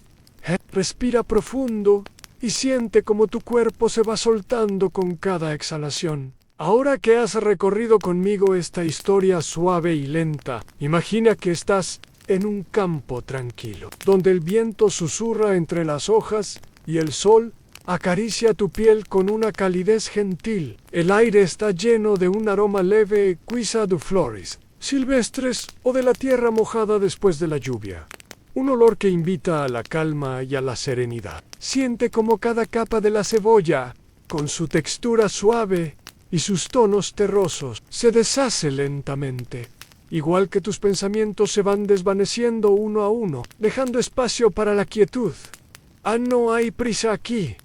[SPEAKER 1] Respira profundo y siente cómo tu cuerpo se va soltando con cada exhalación. Ahora que has recorrido conmigo esta historia suave y lenta, imagina que estás en un campo tranquilo, donde el viento susurra entre las hojas y el sol acaricia tu piel con una calidez gentil. El aire está lleno de un aroma leve, quizá de flores silvestres o de la tierra mojada después de la lluvia. Un olor que invita a la calma y a la serenidad. Siente como cada capa de la cebolla, con su textura suave y sus tonos terrosos, se deshace lentamente. Igual que tus pensamientos se van desvaneciendo uno a uno, dejando espacio para la quietud. No hay prisa aquí,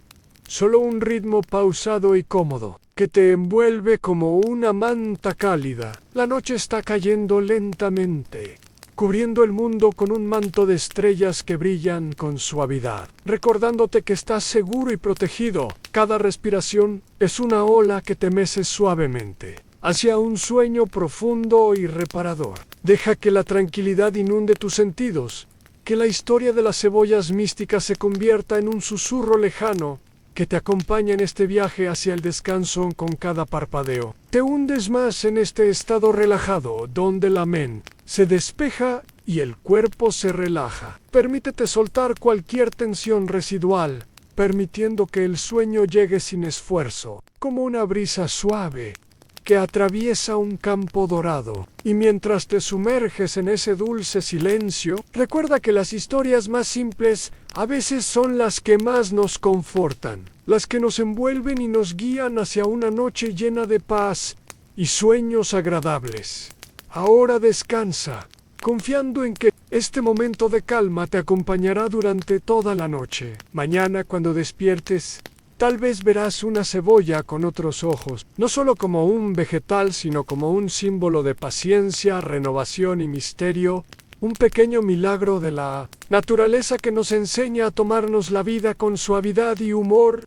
[SPEAKER 1] solo un ritmo pausado y cómodo, que te envuelve como una manta cálida. La noche está cayendo lentamente, cubriendo el mundo con un manto de estrellas que brillan con suavidad, recordándote que estás seguro y protegido. Cada respiración es una ola que te mece suavemente hacia un sueño profundo y reparador. Deja que la tranquilidad inunde tus sentidos, que la historia de las cebollas místicas se convierta en un susurro lejano que te acompaña en este viaje hacia el descanso con cada parpadeo. Te hundes más en este estado relajado, donde la mente se despeja y el cuerpo se relaja. Permítete soltar cualquier tensión residual, permitiendo que el sueño llegue sin esfuerzo, como una brisa suave que atraviesa un campo dorado. Y mientras te sumerges en ese dulce silencio, recuerda que las historias más simples a veces son las que más nos confortan, las que nos envuelven y nos guían hacia una noche llena de paz y sueños agradables. Ahora descansa, confiando en que este momento de calma te acompañará durante toda la noche. Mañana, cuando despiertes, tal vez verás una cebolla con otros ojos, no solo como un vegetal, sino como un símbolo de paciencia, renovación y misterio, un pequeño milagro de la naturaleza que nos enseña a tomarnos la vida con suavidad y humor.